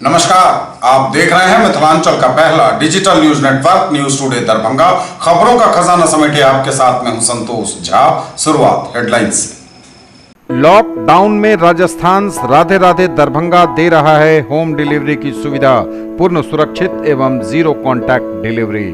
नमस्कार, आप देख रहे हैं मिथिलांचल का पहला digital news network news today Darbhanga. खबरों का खजाना समेटे आपके साथ में हूं संतोष झा। शुरुआत हेडलाइंस से। लॉकडाउन में राजस्थान राधे राधे दरभंगा दे रहा है होम डिलीवरी की सुविधा, पूर्ण सुरक्षित एवं zero contact delivery.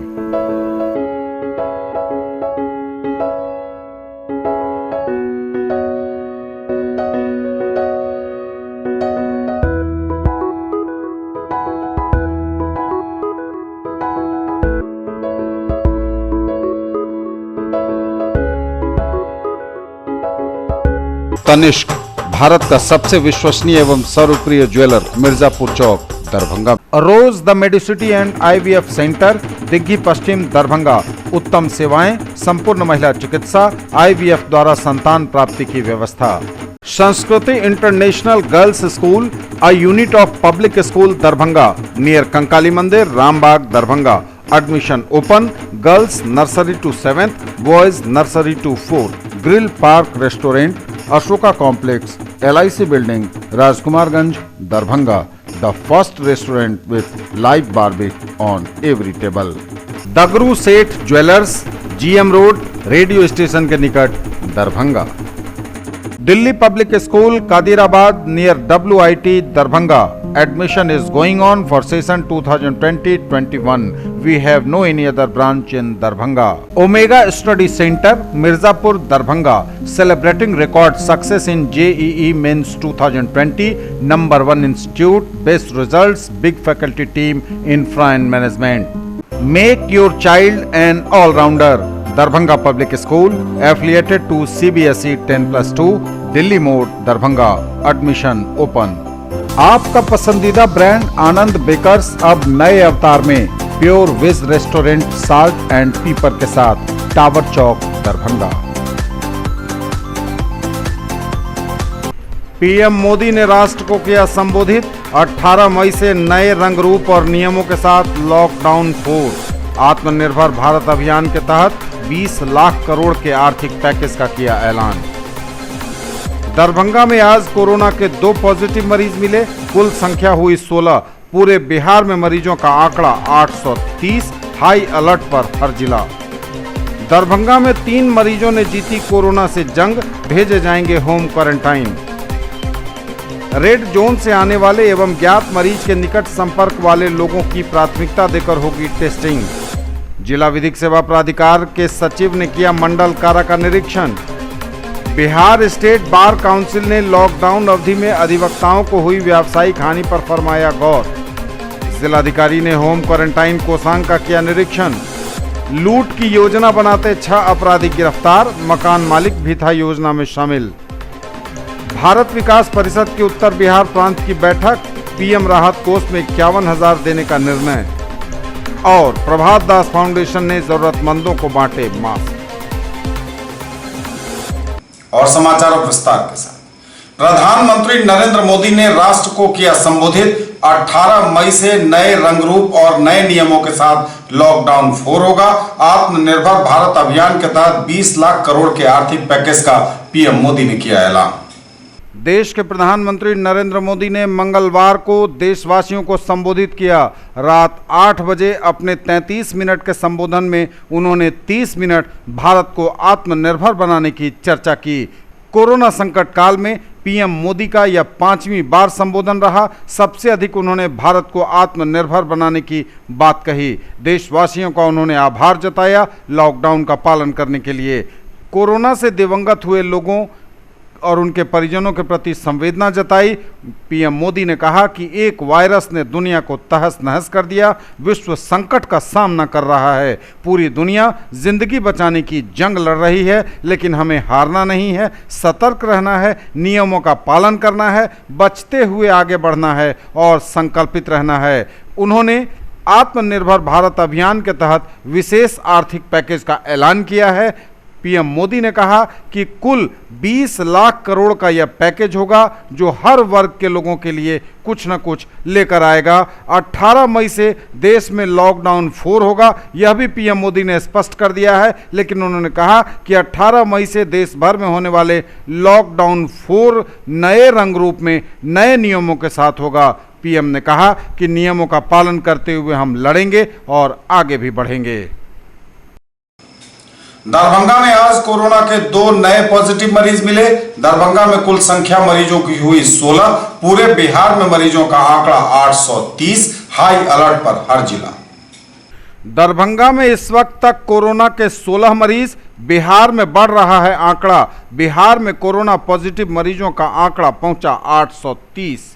Tanishq, Bharat का सबसे विश्वसनीय एवं सर्वप्रिय jeweller, Mirzapur Chowk, Darbhanga. Rose the medicity and IVF centre, Digghi Paschim, Darbhanga. उत्तम सेवाएं, संपूर्ण महिला चिकित्सा, IVF द्वारा संतान प्राप्ति की व्यवस्था। Sanskriti international girls school, a unit of public school, Darbhanga, near Kankali Mandir, Rambagh, Darbhanga. Admission open. Girls nursery to 7th, boys nursery to 4th। Grill park restaurant, Ashoka complex, LIC building, Rajkumarganj, Darbhanga. The first restaurant with live barbecue on every table. Dagru Seth jewellers, GM road, radio station के निकट, Darbhanga. Delhi public school, Kadirabad, near WIT, Darbhanga. Admission is going on for session 2020-21. We have no any other branch in Darbhanga. Omega Study Center, Mirzapur, Darbhanga, celebrating record success in JEE Mains 2020. Number 1 institute, best results, big faculty team, infra and management. Make your child an all-rounder. Darbhanga Public School, affiliated to CBSE 10+2, Delhi Mode, Darbhanga. Admission open. आपका पसंदीदा brand आनंद bakers अब नए अवतार में, pure veg restaurant, salt and pepper के साथ, tower Chowk, Darbhanga. PM Modi ने राष्ट्र को किया संबोधित। 18 मई से नए रंग रूप और नियमों के साथ लॉकडाउन 4। आत्मनिर्भर भारत अभियान के तहत 20 लाख करोड़ के आर्थिक पैकेज का किया ऐलान। दरभंगा में आज कोरोना के 2 पॉजिटिव मरीज मिले, कुल संख्या हुई 16। पूरे बिहार में मरीजों का आंकड़ा 830, हाई अलर्ट पर हर जिला। दरभंगा में 3 मरीजों ने जीती कोरोना से जंग, भेजे जाएंगे होम क्वारंटाइन। रेड जोन से आने वाले एवं ज्ञात मरीज के निकट संपर्क वाले लोगों की प्राथमिकता देकर होगी टेस्टिंग। जिला विधिक सेवा प्राधिकार के सचिव ने किया मंडल कारा का निरीक्षण। बिहार स्टेट बार काउंसिल ने लॉकडाउन अवधि में अधिवक्ताओं को हुई व्यावसायिक हानि पर फरमाया गौर। जिलाधिकारी ने होम क्वारंटाइन कोषांग का किया निरीक्षण। लूट की योजना बनाते 6 अपराधी गिरफ्तार, मकान मालिक भी था योजना में शामिल। भारत विकास परिषद की उत्तर बिहार प्रांत की बैठक, PM राहत कोष में 51,000 देने का निर्णय। और प्रभात दास फाउंडेशन ने जरूरतमंदों को बांटे मास्क। और समाचारों विस्तार के साथ। प्रधानमंत्री नरेंद्र मोदी ने राष्ट्र को किया संबोधित। 18 मई से नए रंग रूप और नए नियमों के साथ लॉकडाउन 4 होगा। आत्मनिर्भर भारत अभियान के तहत 20 लाख करोड़ के आर्थिक पैकेज का PM मोदी ने किया ऐलान। देश के प्रधानमंत्री नरेंद्र मोदी ने मंगलवार को देशवासियों को संबोधित किया। रात 8 बजे अपने 33 मिनट के संबोधन में उन्होंने 30 मिनट भारत को आत्मनिर्भर बनाने की चर्चा की। कोरोना संकट काल में PM मोदी का यह 5वीं बार संबोधन रहा। सबसे अधिक उन्होंने भारत को आत्मनिर्भर बनाने की बात कही। देशवासियों का उन्होंने आभार जताया लॉकडाउन का पालन करने के लिए। कोरोना से दिवंगत हुए लोगों और उनके परिजनों के प्रति संवेदना जताई। PM मोदी ने कहा कि एक वायरस ने दुनिया को तहस नहस कर दिया। विश्व संकट का सामना कर रहा है। पूरी दुनिया जिंदगी बचाने की जंग लड़ रही है, लेकिन हमें हारना नहीं है, सतर्क रहना है, नियमों का पालन करना है, बचते हुए आगे बढ़ना है और संकल्पित रहना है। उन्होंने आत्मनिर्भर भारत अभियान के तहत विशेष आर्थिक पैकेज का ऐलान किया है। PM मोदी ने कहा कि कुल 20 लाख करोड़ का यह पैकेज होगा, जो हर वर्ग के लोगों के लिए कुछ न कुछ लेकर आएगा। 18 मई से देश में लॉकडाउन 4 होगा, यह भी PM मोदी ने स्पष्ट कर दिया है। लेकिन उन्होंने कहा कि 18 मई से देश भर में होने वाले लॉकडाउन 4 नए रंग रूप में नए नियमों के साथ होगा। पीएम ने कहा कि नियमों का पालन करते हुए हम लड़ेंगे और आगे भी बढ़ेंगे। दरभंगा में आज कोरोना के 2 नए पॉजिटिव मरीज मिले। दरभंगा में कुल संख्या मरीजों की हुई 16। पूरे बिहार में मरीजों का आंकड़ा 830। हाई अलर्ट पर हर जिला। दरभंगा में इस वक्त तक कोरोना के 16 मरीज। बिहार में बढ़ रहा है आंकड़ा। बिहार में कोरोना पॉजिटिव मरीजों का आंकड़ा पहुंचा 830।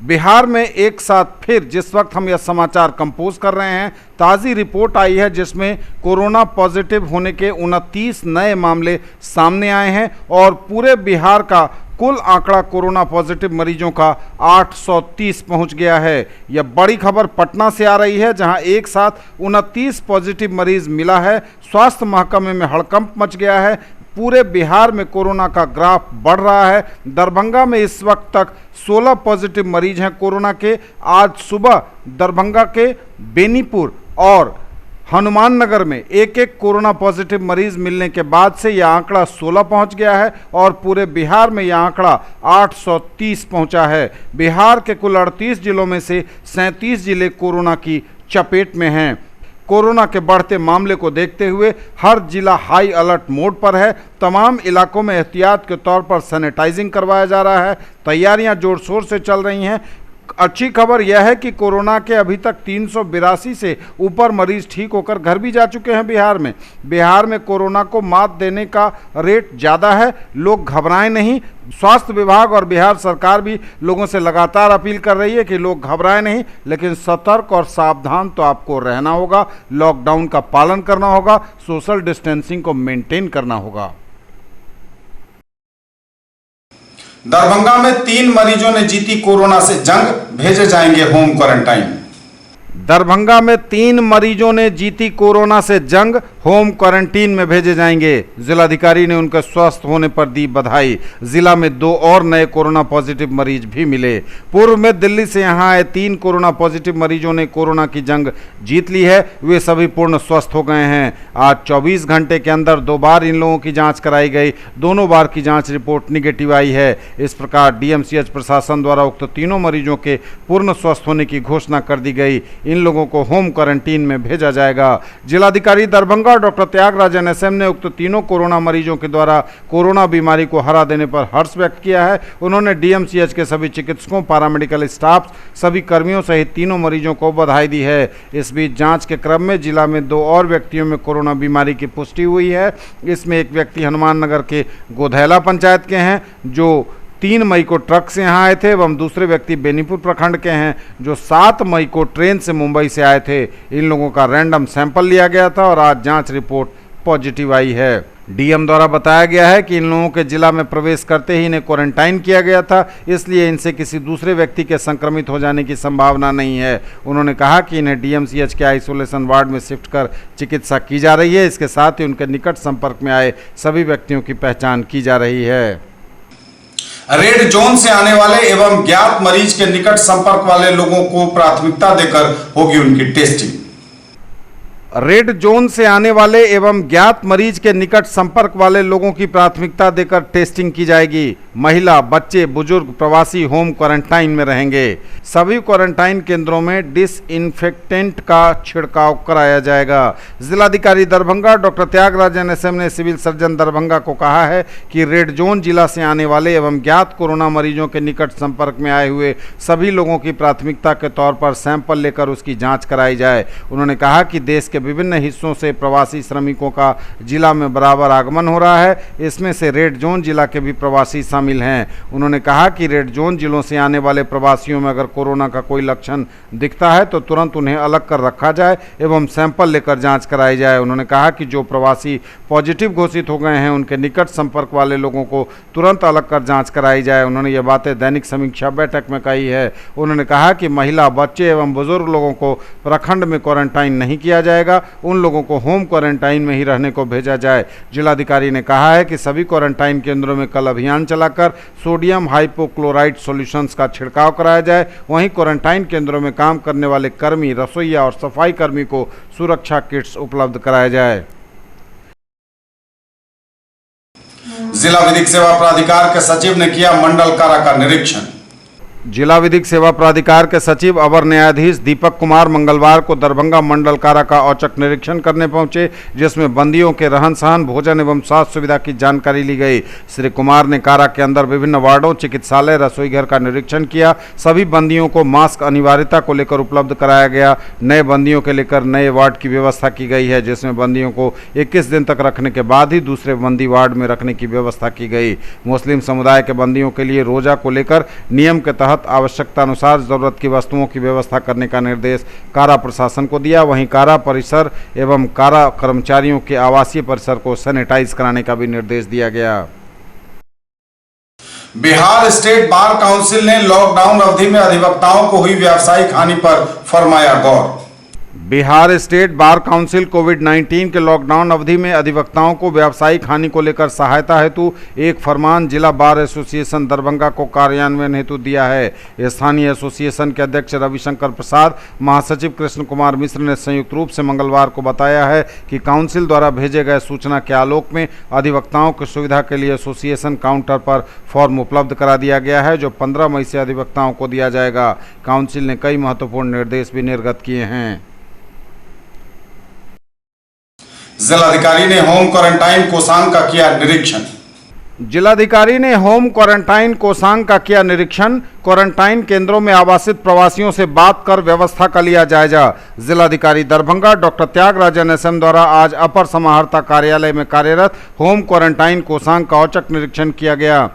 बिहार में एक साथ फिर जिस वक्त हम यह समाचार कंपोज कर रहे हैं, ताज़ी रिपोर्ट आई है जिसमें कोरोना पॉजिटिव होने के 29 नए मामले सामने आए हैं और पूरे बिहार का कुल आंकड़ा कोरोना पॉजिटिव मरीजों का 830 पहुंच गया है। यह बड़ी खबर पटना से आ रही है जहां एक साथ 29 पॉजिटिव मरीज मिला है। स्वास्थ्य महकमे में हड़कंप मच गया है। पूरे बिहार में कोरोना का ग्राफ बढ़ रहा है। दरभंगा में इस वक्त तक 16 पॉजिटिव मरीज हैं कोरोना के। आज सुबह दरभंगा के बेनीपुर और हनुमान नगर में एक एक कोरोना पॉजिटिव मरीज मिलने के बाद से यह आंकड़ा 16 पहुंच गया है और पूरे बिहार में यह आंकड़ा 830 पहुंचा है। बिहार के कुल 38 जिलों में से 37 जिले कोरोना की चपेट में हैं। कोरोना के बढ़ते मामले को देखते हुए हर जिला हाई अलर्ट मोड पर है। तमाम इलाकों में एहतियात के तौर पर सैनिटाइजिंग करवाया जा रहा है। तैयारियां जोर शोर से चल रही हैं। अच्छी खबर यह है कि कोरोना के अभी तक 382 से ऊपर मरीज ठीक होकर घर भी जा चुके हैं। बिहार में कोरोना को मात देने का रेट ज़्यादा है। लोग घबराएं नहीं। स्वास्थ्य विभाग और बिहार सरकार भी लोगों से लगातार अपील कर रही है कि लोग घबराएं नहीं, लेकिन सतर्क और सावधान तो आपको रहना होगा। लॉकडाउन का पालन करना होगा। सोशल डिस्टेंसिंग को मेंटेन करना होगा। दरभंगा में 3 मरीजों ने जीती कोरोना से जंग। भेजे जाएंगे होम क्वारंटाइन। दरभंगा में 3 मरीजों ने जीती कोरोना से जंग। होम क्वारंटीन में भेजे जाएंगे। जिलाधिकारी ने उनके स्वस्थ होने पर दी बधाई। जिला में 2 और नए कोरोना पॉजिटिव मरीज भी मिले। पूर्व में दिल्ली से यहां आए 3 कोरोना पॉजिटिव मरीजों ने कोरोना की जंग जीत ली है। वे सभी पूर्ण स्वस्थ हो गए हैं। आज 24 घंटे के अंदर 2 बार इन लोगों की जांच कराई गई। दोनों बार की जांच रिपोर्ट निगेटिव आई है। इस प्रकार डीएमसीएच प्रशासन द्वारा उक्त तीनों मरीजों के पूर्ण स्वस्थ होने की घोषणा कर दी गई। इन लोगों को होम क्वारंटीन में भेजा जाएगा। जिलाधिकारी दरभंगा डॉक्टर त्यागराजन एसएम ने उक्त तीनों कोरोना मरीजों के द्वारा कोरोना बीमारी को हरा देने पर हर्ष व्यक्त किया है। उन्होंने डीएमसीएच के सभी चिकित्सकों, पैरामेडिकल स्टाफ, सभी कर्मियों सहित तीनों मरीजों को बधाई दी है। इस बीच जांच के क्रम में जिला में 2 और व्यक्तियों में कोरोना बीमारी की पुष्टि हुई है। इसमें एक व्यक्ति हनुमान नगर के गोधैला पंचायत के हैं जो 3 मई को ट्रक से यहाँ आए थे एवं दूसरे व्यक्ति बेनीपुर प्रखंड के हैं जो 7 मई को ट्रेन से मुंबई से आए थे। इन लोगों का रैंडम सैंपल लिया गया था और आज जांच रिपोर्ट पॉजिटिव आई है। डीएम द्वारा बताया गया है कि इन लोगों के जिला में प्रवेश करते ही इन्हें क्वारंटाइन किया गया था, इसलिए इनसे किसी दूसरे व्यक्ति के संक्रमित हो जाने की संभावना नहीं है। उन्होंने कहा कि इन्हें डीएमसीएच के आइसोलेशन वार्ड में शिफ्ट कर चिकित्सा की जा रही है। इसके साथ ही उनके निकट संपर्क में आए सभी व्यक्तियों की पहचान की जा रही है। रेड जोन से आने वाले एवं ज्ञात मरीज के निकट संपर्क वाले लोगों को प्राथमिकता देकर होगी उनकी टेस्टिंग। रेड जोन से आने वाले एवं ज्ञात मरीज के निकट संपर्क वाले लोगों की प्राथमिकता देकर टेस्टिंग की जाएगी। महिला, बच्चे, बुजुर्ग, प्रवासी होम क्वारंटाइन में रहेंगे। सभी क्वारंटाइन केंद्रों में डिसइंफेक्टेंट का छिड़काव कराया जाएगा। जिलाधिकारी दरभंगा डॉक्टर त्यागराजन एसएम ने सिविल सर्जन दरभंगा को कहा है कि रेड जोन जिला से आने वाले एवं ज्ञात कोरोना मरीजों के निकट संपर्क में आए हुए सभी लोगों की प्राथमिकता के तौर पर सैंपल लेकर उसकी जाँच कराई जाए। उन्होंने कहा कि देश के विभिन्न हिस्सों से प्रवासी श्रमिकों का जिला में बराबर आगमन हो रहा है। इसमें से रेड जोन जिला के भी प्रवासी शामिल हैं। उन्होंने कहा कि रेड जोन जिलों से आने वाले प्रवासियों में अगर कोरोना का कोई लक्षण दिखता है तो तुरंत उन्हें अलग कर रखा जाए एवं सैंपल लेकर जांच कराई जाए। उन्होंने कहा कि जो प्रवासी पॉजिटिव घोषित हो गए हैं उनके निकट संपर्क वाले लोगों को तुरंत अलग कर जाँच कराई जाए। उन्होंने ये बातें दैनिक समीक्षा बैठक में कही है। उन्होंने कहा कि महिला, बच्चे एवं बुजुर्ग लोगों को प्रखंड में क्वारंटाइन नहीं किया जाएगा, उन लोगों को होम क्वारंटाइन में ही रहने को भेजा जाए। जिलाधिकारी ने कहा है कि सभी क्वारंटाइन केंद्रों में कल अभियान चलाकर सोडियम हाइपोक्लोराइड सॉल्यूशंस का छिड़काव कराया जाए। वहीं क्वारंटाइन केंद्रों में काम करने वाले कर्मी, रसोइया और सफाई कर्मी को सुरक्षा किट्स उपलब्ध कराया जाए। जिला विधिक सेवा प्राधिकार के सचिव ने किया मंडल कारा का निरीक्षण। जिला विधिक सेवा प्राधिकार के सचिव अवर न्यायाधीश दीपक कुमार मंगलवार को दरभंगा मंडल कारा का औचक निरीक्षण करने पहुंचे, जिसमें बंदियों के रहन सहन, भोजन एवं स्वास्थ्य सुविधा की जानकारी ली गई। श्री कुमार ने कारा के अंदर विभिन्न वार्डों, चिकित्सालय, रसोई घर का निरीक्षण किया। सभी बंदियों को मास्क अनिवार्यता को लेकर उपलब्ध कराया गया। नए बंदियों के लेकर नए वार्ड की व्यवस्था की गई है, जिसमें बंदियों को 21 दिन तक रखने के बाद ही दूसरे बंदी वार्ड में रखने की व्यवस्था की गई। मुस्लिम समुदाय के बंदियों के लिए रोजा को लेकर नियम के तहत आवश्यकता अनुसार जरूरत की वस्तुओं की व्यवस्था करने का निर्देश कारा प्रशासन को दिया। वहीं कारा परिसर एवं कारा कर्मचारियों के आवासीय परिसर को सैनिटाइज कराने का भी निर्देश दिया गया। बिहार स्टेट बार काउंसिल ने लॉकडाउन अवधि में अधिवक्ताओं को हुई व्यावसायिक हानि पर फरमाया गौर। बिहार स्टेट बार काउंसिल कोविड-19 के लॉकडाउन अवधि में अधिवक्ताओं को व्यावसायिक हानि को लेकर सहायता हेतु एक फरमान जिला बार एसोसिएशन दरभंगा को कार्यान्वयन हेतु दिया है। स्थानीय एसोसिएशन के अध्यक्ष रविशंकर प्रसाद, महासचिव कृष्ण कुमार मिश्र ने संयुक्त रूप से मंगलवार को बताया है कि काउंसिल द्वारा भेजे गए सूचना के आलोक में अधिवक्ताओं की सुविधा के लिए एसोसिएशन काउंटर पर फॉर्म उपलब्ध करा दिया गया है, जो 15 मई से अधिवक्ताओं को दिया जाएगा। काउंसिल ने कई महत्वपूर्ण निर्देश भी निर्गत किए हैं। जिलाधिकारी ने होम क्वारंटाइन कोसांग का किया निरीक्षण। जिलाधिकारी ने होम क्वारंटाइन कोसांग का किया निरीक्षण। क्वारंटाइन केंद्रों में आवासित प्रवासियों से बात कर व्यवस्था का लिया जायजा। जिलाधिकारी दरभंगा डॉक्टर त्यागराजन एसएम द्वारा आज अपर समाहर्ता कार्यालय में कार्यरत होम क्वारंटाइन कोसांग का औचक निरीक्षण किया गया।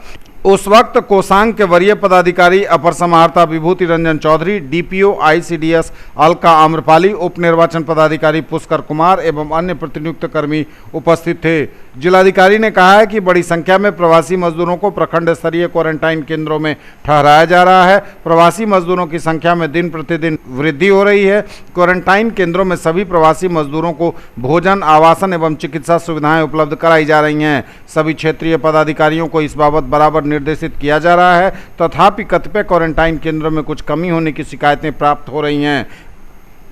उस वक्त कोसांग के वरीय पदाधिकारी अपर समाहर्ता विभूति रंजन चौधरी, डीपीओ आईसीडीएस अलका आम्रपाली, उप निर्वाचन पदाधिकारी पुष्कर कुमार एवं अन्य प्रतिनियुक्त कर्मी उपस्थित थे। जिलाधिकारी ने कहा है कि बड़ी संख्या में प्रवासी मजदूरों को प्रखंड स्तरीय क्वारंटाइन केंद्रों में ठहराया जा रहा है। प्रवासी मजदूरों की संख्या में दिन प्रतिदिन वृद्धि हो रही है। क्वारंटाइन केंद्रों में सभी प्रवासी मजदूरों को भोजन, आवासन एवं चिकित्सा सुविधाएं उपलब्ध कराई जा रही हैं। सभी क्षेत्रीय पदाधिकारियों को इस बाबत बराबर निर्देशित किया जा रहा है। तथापि कतिपय क्वारंटाइन केंद्रों में कुछ कमी होने की शिकायतें प्राप्त हो रही हैं।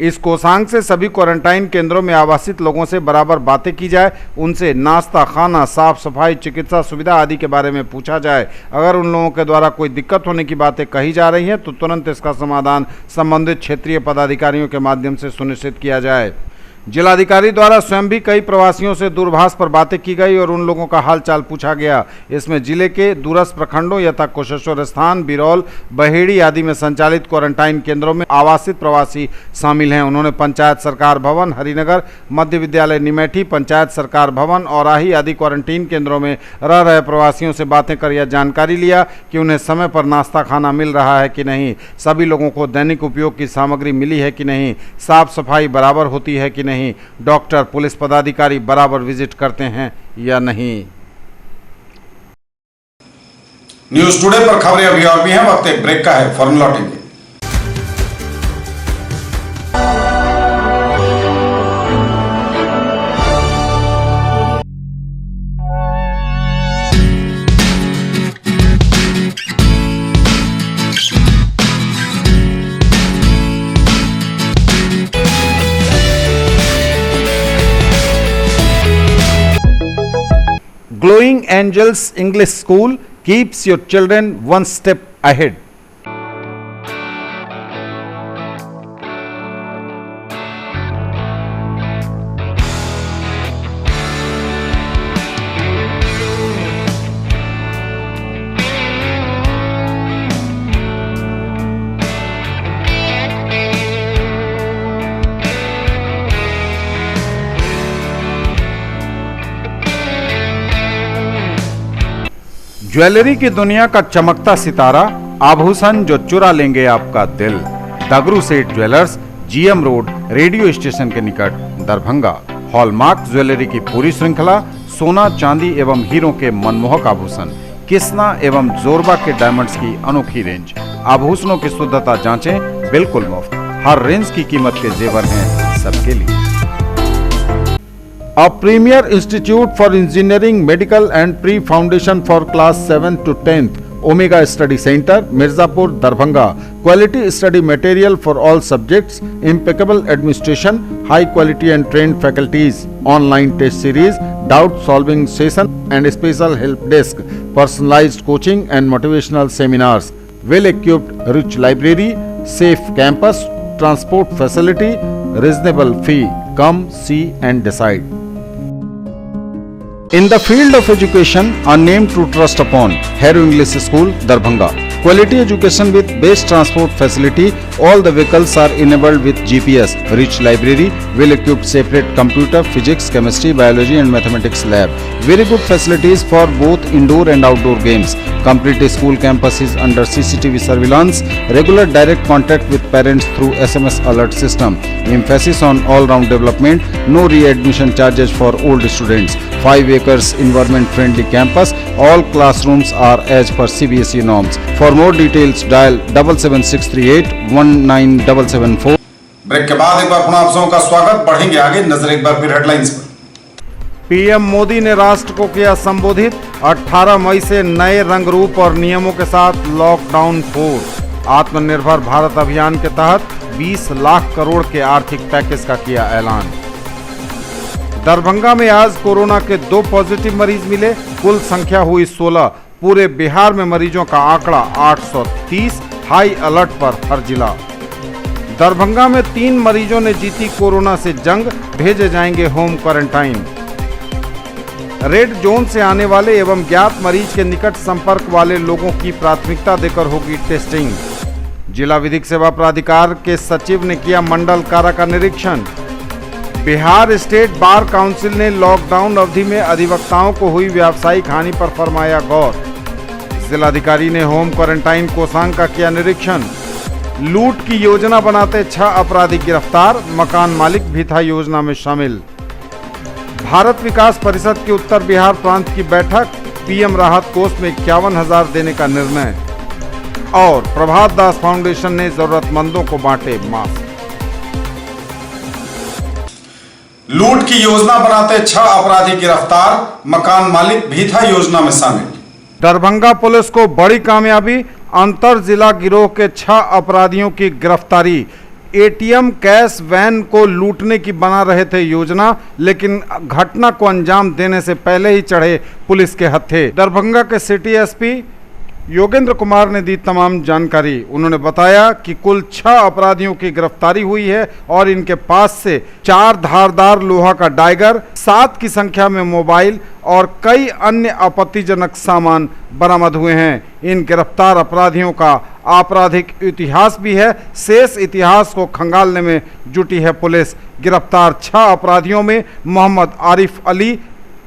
इस कोसांग से सभी क्वारंटाइन केंद्रों में आवासित लोगों से बराबर बातें की जाए, उनसे नाश्ता, खाना, साफ सफाई, चिकित्सा सुविधा आदि के बारे में पूछा जाए। अगर उन लोगों के द्वारा कोई दिक्कत होने की बातें कही जा रही हैं तो तुरंत इसका समाधान संबंधित क्षेत्रीय पदाधिकारियों के माध्यम से सुनिश्चित किया जाए। जिलाधिकारी द्वारा स्वयं भी कई प्रवासियों से दूरभाष पर बातें की गई और उन लोगों का हालचाल पूछा गया। इसमें जिले के दूरस्थ प्रखंडों यथा कुशेश्वर स्थान, बिरौल, बहेड़ी आदि में संचालित क्वारंटाइन केंद्रों में आवासित प्रवासी शामिल हैं। उन्होंने पंचायत सरकार भवन, हरिनगर, मध्य विद्यालय निमेठी, पंचायत सरकार भवन और आही आदि क्वारंटीन केंद्रों में रह रहे प्रवासियों से बातें कर यह जानकारी लिया कि उन्हें समय पर नाश्ता खाना मिल रहा है कि नहीं, सभी लोगों को दैनिक उपयोग की सामग्री मिली है कि नहीं, साफ सफाई बराबर होती है कि नहीं, डॉक्टर, पुलिस पदाधिकारी बराबर विजिट करते हैं या नहीं। न्यूज टुडे पर खबरें अभी और भी हैं, वक्त एक ब्रेक का है, फौरन लौटेंगे। Glowing Angels English School keeps your children one step ahead. Jewellery की दुनिया का चमकता सितारा, आभूषण जो चुरा लेंगे आपका दिल। दगरू Seth jewellers, GM road, radio station के निकट, दरभंगा। हॉलमार्क ज्वेलरी की पूरी श्रृंखला, सोना, चांदी एवं हीरों के मनमोहक आभूषण, किस्ना एवं जोरबा के डायमंड्स की अनोखी रेंज। आभूषणों की शुद्धता जांचें, बिल्कुल मुफ्त। हर रेंज की कीमत के जेवर हैं सबके लिए। A premier institute for engineering, medical and pre-foundation for class 7 to 10th, Omega Study Center, Mirzapur, Darbhanga. Quality study material for all subjects, impeccable administration, high quality and trained faculties, online test series, doubt solving session and special help desk, personalized coaching and motivational seminars. well equipped, rich library, safe campus, transport facility, reasonable fee. Come, see and decide. In the field of education, a name to trust upon, Hero English School, Darbhanga. Quality education with best transport facility. All the vehicles are enabled with GPS. Rich library, well-equipped separate computer, physics, chemistry, biology and mathematics lab. Very good facilities for both indoor and outdoor games. Complete school campus is under CCTV surveillance. Regular direct contact with parents through SMS alert system. Emphasis on all-round development. No readmission charges for old students. 5 acres environment-friendly campus. All classrooms are as per CBSE norms. For more details, dial 77638 19774. Break के बाद एक बार पुनः आप सबों का स्वागत। बढ़ेंगे आगे, नजर एक बार फिर हेडलाइंस पर। पीएम मोदी ने राष्ट्र को किया संबोधित। 18 मई से नए रंग रूप और नियमों के साथ लॉकडाउन 4। आत्मनिर्भर भारत अभियान के तहत 20 लाख करोड़ के आर्थिक पैकेज का किया ऐलान। दरभंगा में आज कोरोना के 2 पॉजिटिव मरीज मिले। कुल संख्या हुई 16। पूरे बिहार में मरीजों का आंकड़ा 830। हाई अलर्ट पर हर जिला। दरभंगा में 3 मरीजों ने जीती कोरोना से जंग। भेजे जाएंगे होम क्वारंटाइन। रेड जोन से आने वाले एवं ज्ञात मरीज के निकट संपर्क वाले लोगों की प्राथमिकता देकर होगी टेस्टिंग। जिला विधिक सेवा प्राधिकार के सचिव ने किया मंडल कारा का निरीक्षण। बिहार स्टेट बार काउंसिल ने लॉकडाउन अवधि में अधिवक्ताओं को हुई व्यावसायिक हानि पर फरमाया गौर। जिलाधिकारी ने होम क्वारंटाइन कोषांग का किया निरीक्षण। लूट की योजना बनाते 6 अपराधी गिरफ्तार। मकान मालिक भी था योजना में शामिल। भारत विकास परिषद की उत्तर बिहार प्रांत की बैठक। पीएम राहत कोष में 51,000 देने का निर्णय। और प्रभात दास फाउंडेशन ने जरूरतमंदों को बांटे मास्क। लूट की योजना बनाते 6 अपराधी गिरफ्तार। मकान मालिक भी था योजना में शामिल। दरभंगा पुलिस को बड़ी कामयाबी। अंतर जिला गिरोह के 6 अपराधियों की गिरफ्तारी। एटीएम कैश वैन को लूटने की बना रहे थे योजना, लेकिन घटना को अंजाम देने से पहले ही चढ़े पुलिस के हत्थे। दरभंगा के सिटी एसपी योगेंद्र कुमार ने दी तमाम जानकारी। उन्होंने बताया कि कुल 6 अपराधियों की गिरफ्तारी हुई है और इनके पास से 4 धारदार लोहा का डाइगर, 7 की संख्या में मोबाइल और कई अन्य आपत्तिजनक सामान बरामद हुए हैं। इन गिरफ्तार अपराधियों का आपराधिक इतिहास भी है। शेष इतिहास को खंगालने में जुटी है पुलिस। गिरफ्तार 6 अपराधियों में मोहम्मद आरिफ अली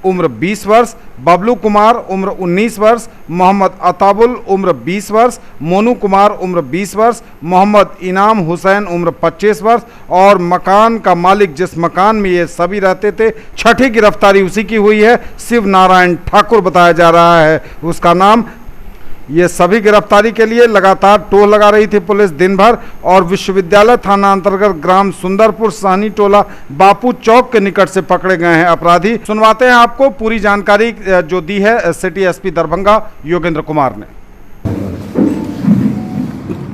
उम्र 20 वर्ष, बबलू कुमार उम्र 19 वर्ष, मोहम्मद अताबुल उम्र 20 वर्ष, मोनू कुमार उम्र 20 वर्ष, मोहम्मद इनाम हुसैन उम्र 25 वर्ष और मकान का मालिक जिस मकान में ये सभी रहते थे, छठी गिरफ्तारी उसी की हुई है। शिव नारायण ठाकुर बताया जा रहा है उसका नाम। ये सभी गिरफ्तारी के लिए लगातार टोह लगा रही थी पुलिस दिन भर। और विश्वविद्यालय थाना अंतर्गत ग्राम सुंदरपुर साहनी टोला बापू चौक के निकट से पकड़े गए हैं अपराधी। सुनवाते हैं आपको पूरी जानकारी जो दी है सिटी एसपी दरभंगा योगेंद्र कुमार ने।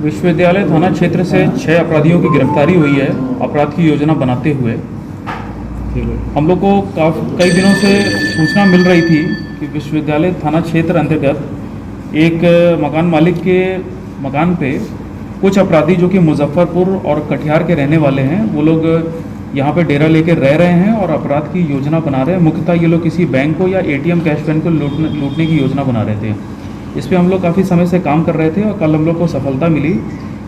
विश्वविद्यालय थाना क्षेत्र से 6 अपराधियों की गिरफ्तारी हुई है अपराध की योजना बनाते हुए। हम लोग को कई दिनों से सूचना मिल रही थी कि विश्वविद्यालय थाना क्षेत्र अंतर्गत एक मकान मालिक के मकान पे कुछ अपराधी जो कि मुजफ्फरपुर और कटिहार के रहने वाले हैं, वो लोग यहाँ पे डेरा लेकर रह रहे हैं और अपराध की योजना बना रहे हैं। मुख्यतः ये लोग किसी बैंक को या एटीएम कैश वैन को लूटने की योजना बना रहे थे। इस पर हम लोग काफ़ी समय से काम कर रहे थे और कल हम लोग को सफलता मिली।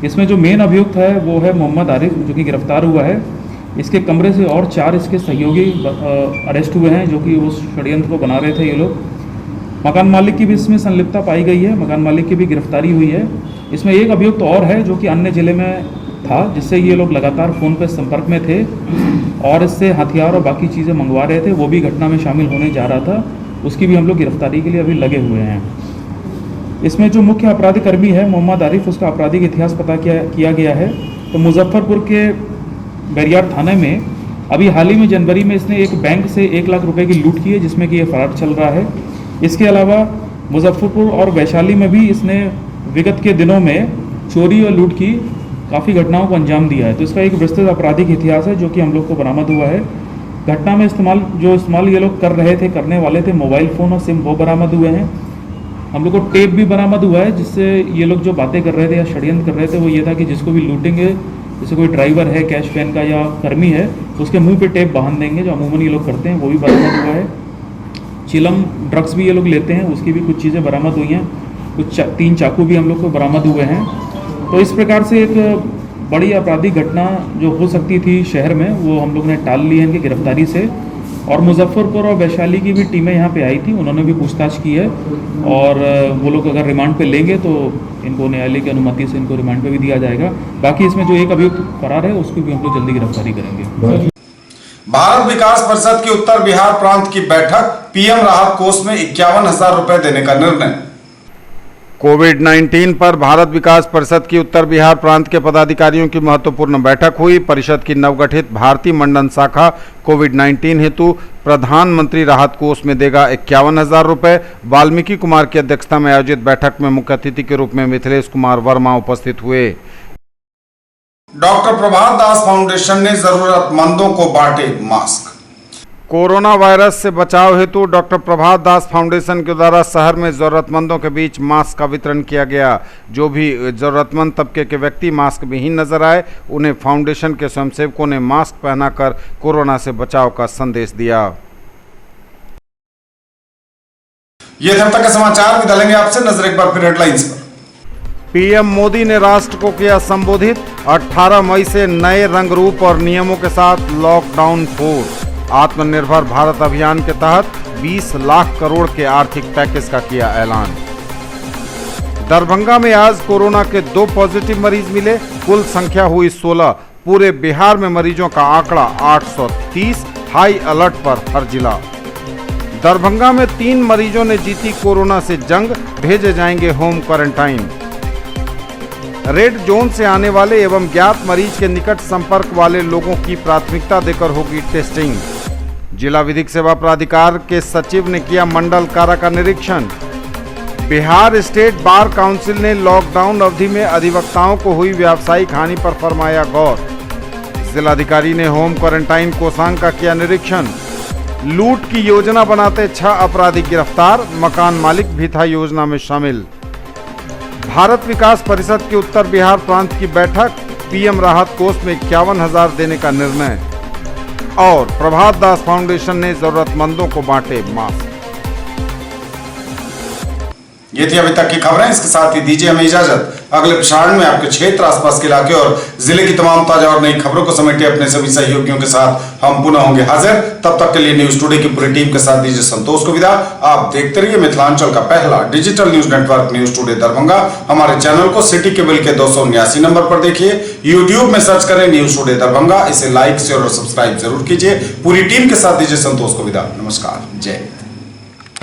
इसमें जो मेन अभियुक्त है वो है मोहम्मद आरिफ, जो कि गिरफ्तार हुआ है। इसके कमरे से और 4 इसके सहयोगी अरेस्ट हुए हैं जो कि उस षड्यंत्र को बना रहे थे ये लोग। मकान मालिक की भी इसमें संलिप्तता पाई गई है। मकान मालिक की भी गिरफ्तारी हुई है। इसमें एक अभियुक्त और है जो कि अन्य जिले में था, जिससे ये लोग लगातार फ़ोन पर संपर्क में थे और इससे हथियार और बाकी चीज़ें मंगवा रहे थे। वो भी घटना में शामिल होने जा रहा था। उसकी भी हम लोग गिरफ्तारी के लिए अभी लगे हुए हैं। इसमें जो मुख्य अपराधी कर्मी है मोहम्मद आरिफ, उसका आपराधिक इतिहास पता किया गया है। तो मुजफ्फरपुर के बैरियार थाने में अभी हाल ही में जनवरी में इसने एक बैंक से 1 लाख रुपए की लूट की है, जिसमें कि ये फरार चल रहा है। इसके अलावा मुजफ्फरपुर और वैशाली में भी इसने विगत के दिनों में चोरी और लूट की काफ़ी घटनाओं को अंजाम दिया है। तो इसका एक विस्तृत आपराधिक इतिहास है जो कि हम लोग को बरामद हुआ है। घटना में इस्तेमाल ये लोग करने वाले थे मोबाइल फ़ोन और सिम, वो बरामद हुए हैं। हम लोग को टेप भी बरामद हुआ है, जिससे ये लोग जो बातें कर रहे थे या षड्यंत्र कर रहे थे वो ये था कि जिसको भी लूटेंगे, जैसे कोई ड्राइवर है कैश वैन का या कर्मी है, उसके मुंह पे टेप बांध देंगे, जो अमूमन ये लोग करते हैं, वो भी बरामद हुआ है। चिलम ड्रग्स भी ये लोग लेते हैं, उसकी भी कुछ चीज़ें बरामद हुई हैं। कुछ 3 चाकू भी हम लोग को बरामद हुए हैं। तो इस प्रकार से एक बड़ी आपराधिक घटना जो हो सकती थी शहर में, वो हम लोग ने टाल ली है इनकी गिरफ्तारी से। और मुजफ्फरपुर और वैशाली की भी टीमें यहाँ पे आई थी, उन्होंने भी पूछताछ की है, और वो लोग अगर रिमांड पे लेंगे तो इनको न्यायालय की अनुमति से इनको रिमांड पे भी दिया जाएगा। बाकी इसमें जो एक अभियुक्त फरार है उसकी भी हम लोग जल्दी गिरफ्तारी करेंगे। भारत विकास परिषद की उत्तर बिहार प्रांत की बैठक, पीएम राहत कोष में 51,000 रुपए देने का निर्णय। कोविड-19 पर भारत विकास परिषद की उत्तर बिहार प्रांत के पदाधिकारियों की महत्वपूर्ण बैठक हुई। परिषद की नवगठित भारतीय मंडल शाखा कोविड-19 हेतु प्रधानमंत्री राहत कोष में देगा 51,000 रुपए। वाल्मीकि कुमार की अध्यक्षता में आयोजित बैठक में मुख्य अतिथि के रूप में मिथिलेश कुमार वर्मा उपस्थित हुए। डॉक्टर प्रभात दास फाउंडेशन ने जरूरतमंदों को बांटे मास्क। कोरोना वायरस से बचाव हेतु डॉक्टर प्रभात दास फाउंडेशन के द्वारा शहर में जरूरतमंदों के बीच मास्क का वितरण किया गया। जो भी जरूरतमंद तबके के व्यक्ति मास्क विहीन नजर आए, उन्हें फाउंडेशन के स्वयंसेवकों ने मास्क पहनाकर कोरोना से बचाव का संदेश दिया। ये थे अब तक के समाचार। विदा लेंगे आपसे, नजर एक बार फिर हेडलाइंस पर। पीएम मोदी ने राष्ट्र को किया संबोधित। 18 मई से नए रंग रूप और नियमों के साथ लॉकडाउन 4। आत्मनिर्भर भारत अभियान के तहत 20 लाख करोड़ के आर्थिक पैकेज का किया ऐलान। दरभंगा में आज कोरोना के 2 पॉजिटिव मरीज मिले, कुल संख्या हुई 16। पूरे बिहार में मरीजों का आंकड़ा 830, हाई अलर्ट पर हर जिला। दरभंगा में 3 मरीजों ने जीती कोरोना से जंग, भेजे जाएंगे होम क्वारंटाइन। रेड जोन से आने वाले एवं ज्ञात मरीज के निकट संपर्क वाले लोगों की प्राथमिकता देकर होगी टेस्टिंग। जिला विधिक सेवा प्राधिकार के सचिव ने किया मंडल कारा का निरीक्षण। बिहार स्टेट बार काउंसिल ने लॉकडाउन अवधि में अधिवक्ताओं को हुई व्यावसायिक हानि पर फरमाया गौर। जिलाधिकारी ने होम क्वारंटाइन कोषांग का किया निरीक्षण। लूट की योजना बनाते 6 अपराधी गिरफ्तार, मकान मालिक भी था योजना में शामिल। भारत विकास परिषद की उत्तर बिहार प्रांत की बैठक, पीएम राहत कोष में 51,000 देने का निर्णय। और प्रभात दास फाउंडेशन ने जरूरतमंदों को बांटे मास्क। ये थी अभी तक की खबरें। इसके साथ ही दीजिए हमें इजाजत। अगले प्रसारण में आपके क्षेत्र, आसपास के इलाके और जिले की तमाम ताजा और नई खबरों को समेटे अपने सभी सहयोगियों के साथ हम पुनः होंगे हाजिर। तब तक के लिए न्यूज टुडे की पूरी टीम के साथ दीजिए संतोष को विदा। आप देखते रहिए मिथिलांचल का पहला digital news network news today Darbhanga. हमारे चैनल को सिटी केबल के 279 नंबर पर देखिए। यूट्यूब में सर्च करें न्यूज टुडे दरभंगा। इसे लाइक, शेयर और सब्सक्राइब जरूर कीजिए। पूरी टीम के साथ दीजिए संतोष को विदा। नमस्कार, जय।